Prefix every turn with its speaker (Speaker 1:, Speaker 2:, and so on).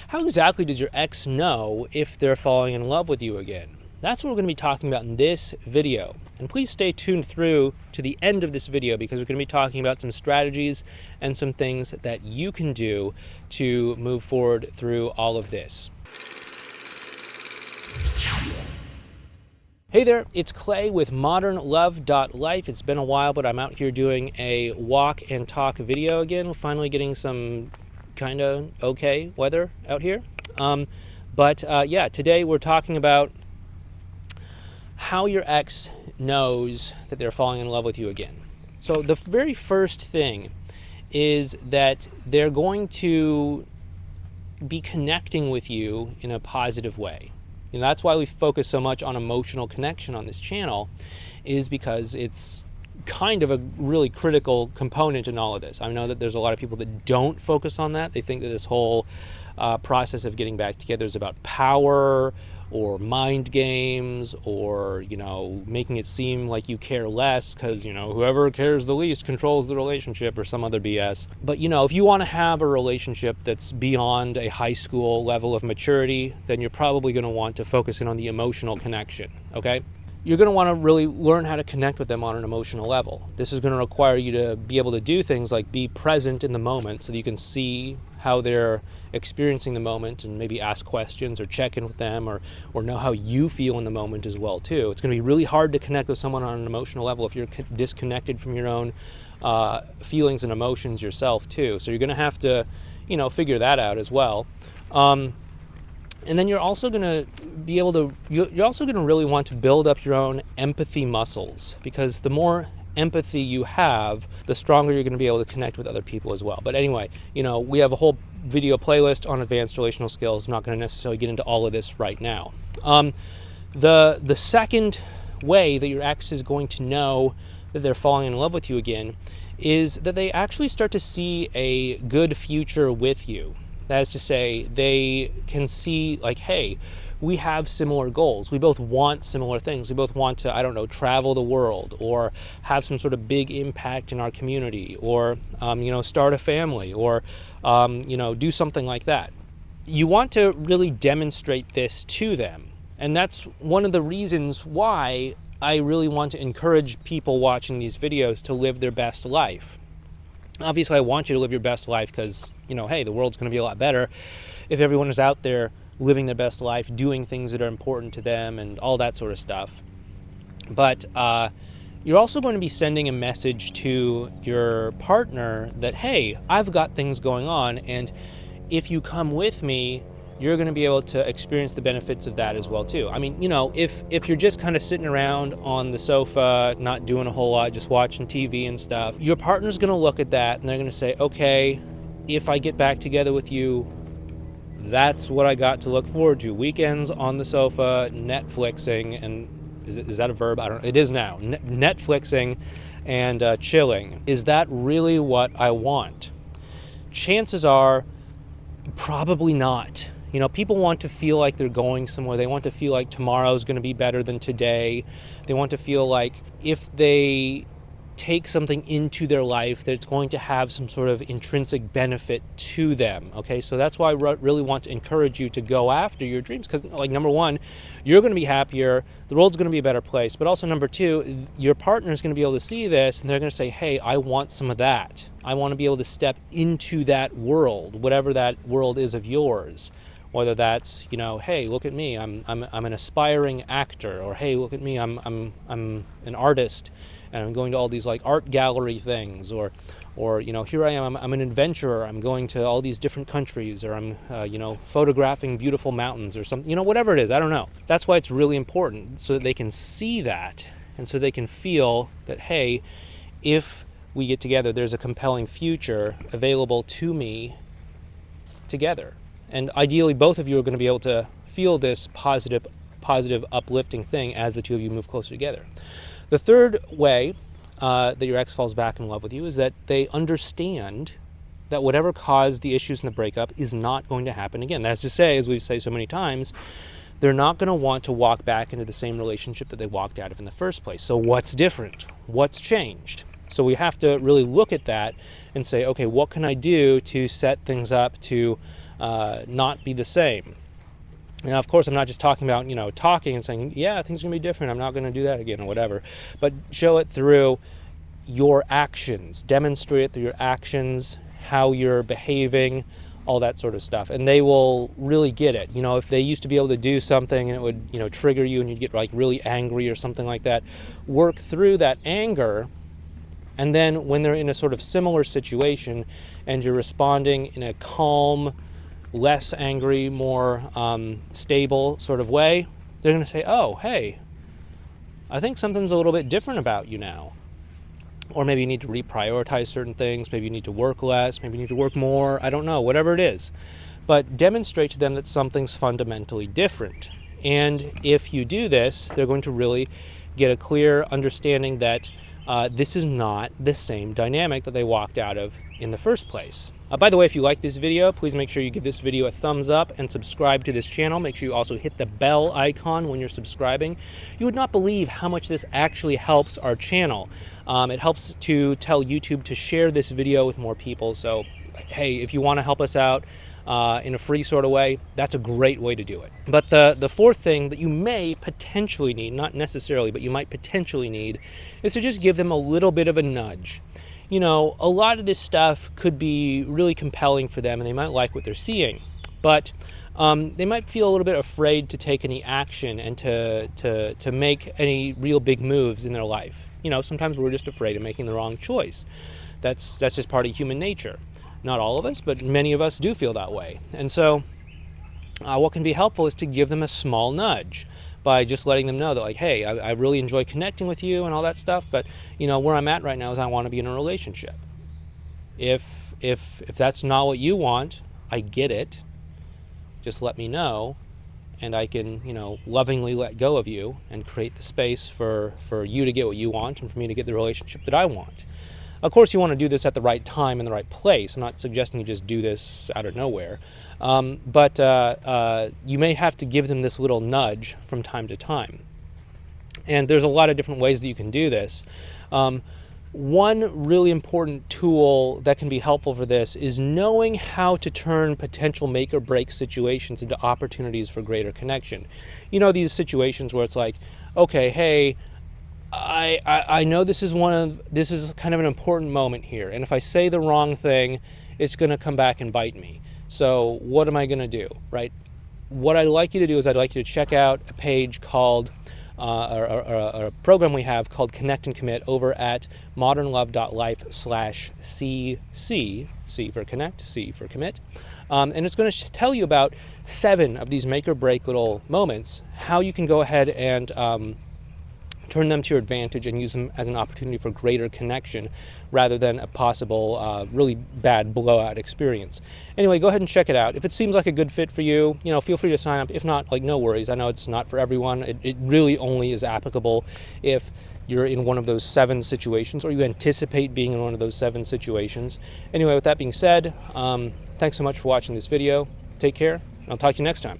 Speaker 1: How exactly does your ex know if they're falling in love with you again? That's what we're going to be talking about in this video. And please stay tuned through to the end of this video because we're going to be talking about some strategies and some things that you can do to move forward through all of this. Hey there, it's Clay with modernlove.life. It's been a while, but I'm out here doing a walk and talk video again. We're finally getting some kind of okay weather out here. Yeah, today we're talking about how your ex knows that they're falling in love with you again. So the very first thing is that they're going to be connecting with you in a positive way. And that's why we focus so much on emotional connection on this channel, is because it's kind of a really critical component in all of this. I know that there's a lot of people that don't focus on that. They think that this whole process of getting back together is about power or mind games or, making it seem like you care less because, whoever cares the least controls the relationship or some other BS. But, if you want to have a relationship that's beyond a high school level of maturity, then you're probably going to want to focus in on the emotional connection, okay? You're going to want to really learn how to connect with them on an emotional level. This is going to require you to be able to do things like be present in the moment so that you can see how they're experiencing the moment and maybe ask questions or check in with them or know how you feel in the moment as well too. It's going to be really hard to connect with someone on an emotional level if you're disconnected from your own feelings and emotions yourself too. So you're going to have to, figure that out as well. And then you're also going to be able to, you're also going to really want to build up your own empathy muscles, because the more empathy you have, the stronger you're going to be able to connect with other people as well. But anyway, we have a whole video playlist on advanced relational skills. I'm not going to necessarily get into all of this right now. The second way that your ex is going to know that they're falling in love with you again is that they actually start to see a good future with you. That is to say, they can see like, hey, we have similar goals. We both want similar things. We both want to, travel the world or have some sort of big impact in our community or, start a family or, do something like that. You want to really demonstrate this to them. And that's one of the reasons why I really want to encourage people watching these videos to live their best life. Obviously, I want you to live your best life because, hey, the world's going to be a lot better if everyone is out there living their best life, doing things that are important to them and all that sort of stuff. But you're also going to be sending a message to your partner that, hey, I've got things going on, and if you come with me, you're going to be able to experience the benefits of that as well too. I mean, if you're just kind of sitting around on the sofa, not doing a whole lot, just watching TV and stuff, your partner's going to look at that and they're going to say, okay, if I get back together with you, that's what I got to look forward to. Weekends on the sofa, Netflixing, and is that a verb? I don't know. It is now. Netflixing and chilling. Is that really what I want? Chances are probably not. People want to feel like they're going somewhere. They want to feel like tomorrow's going to be better than today. They want to feel like if they take something into their life, that it's going to have some sort of intrinsic benefit to them. Okay, so that's why I really want to encourage you to go after your dreams, because number one, you're going to be happier, the world's going to be a better place, but also number two, your partner is going to be able to see this and they're going to say, hey, I want some of that. I want to be able to step into that world, whatever that world is of yours. Whether that's, hey, look at me, I'm an aspiring actor, or hey, look at me, I'm an artist, and I'm going to all these like art gallery things, or here I am, I'm an adventurer, I'm going to all these different countries, or I'm photographing beautiful mountains or something, whatever it is, I don't know. That's why it's really important, so that they can see that, and so they can feel that, hey, if we get together, there's a compelling future available to me together. And ideally, both of you are going to be able to feel this positive, uplifting thing as the two of you move closer together. The third way that your ex falls back in love with you is that they understand that whatever caused the issues in the breakup is not going to happen again. That's to say, as we've said so many times, they're not going to want to walk back into the same relationship that they walked out of in the first place. So what's different? What's changed? So we have to really look at that and say, okay, what can I do to set things up to not be the same. Now, of course, I'm not just talking about, talking and saying, yeah, things are going to be different, I'm not going to do that again or whatever, but show it through your actions, demonstrate it through your actions, how you're behaving, all that sort of stuff, and they will really get it. If they used to be able to do something and it would, trigger you and you'd get like really angry or something like that, work through that anger, and then when they're in a sort of similar situation and you're responding in a calm, less angry, more stable sort of way, they're going to say, oh, hey, I think something's a little bit different about you now. Or maybe you need to reprioritize certain things, maybe you need to work less, maybe you need to work more, I don't know, whatever it is. But demonstrate to them that something's fundamentally different. And if you do this, they're going to really get a clear understanding that this is not the same dynamic that they walked out of in the first place. By the way, if you like this video, please make sure you give this video a thumbs up and subscribe to this channel. Make sure you also hit the bell icon when you're subscribing. You would not believe how much this actually helps our channel. It helps to tell YouTube to share this video with more people. So, hey, if you want to help us out in a free sort of way, that's a great way to do it. But the fourth thing that you may potentially need, not necessarily, but you might potentially need, is to just give them a little bit of a nudge. A lot of this stuff could be really compelling for them and they might like what they're seeing, but they might feel a little bit afraid to take any action and to make any real big moves in their life. Sometimes we're just afraid of making the wrong choice. That's just part of human nature. Not all of us, but many of us do feel that way. And so what can be helpful is to give them a small nudge by just letting them know that, like, hey, I really enjoy connecting with you and all that stuff, but where I'm at right now is I want to be in a relationship. If that's not what you want, I get it. Just let me know, and I can lovingly let go of you and create the space for you to get what you want and for me to get the relationship that I want. Of course, you want to do this at the right time and the right place. I'm not suggesting you just do this out of nowhere. But you may have to give them this little nudge from time to time. And there's a lot of different ways that you can do this. One really important tool that can be helpful for this is knowing how to turn potential make or break situations into opportunities for greater connection. These situations where it's like, okay, hey, I know this is kind of an important moment here, and if I say the wrong thing, it's going to come back and bite me. So what am I going to do, right? What I'd like you to do is I'd like you to check out a page called, or a program we have called Connect and Commit over at modernlove.life/CC, C for connect, C for commit. And it's going to tell you about 7 of these make or break little moments, how you can go ahead and turn them to your advantage and use them as an opportunity for greater connection rather than a possible really bad blowout experience. Anyway, go ahead and check it out. If it seems like a good fit for you, feel free to sign up. If not, no worries. I know it's not for everyone. It really only is applicable if you're in one of those 7 situations or you anticipate being in one of those 7 situations. Anyway, with that being said, thanks so much for watching this video. Take care, and I'll talk to you next time.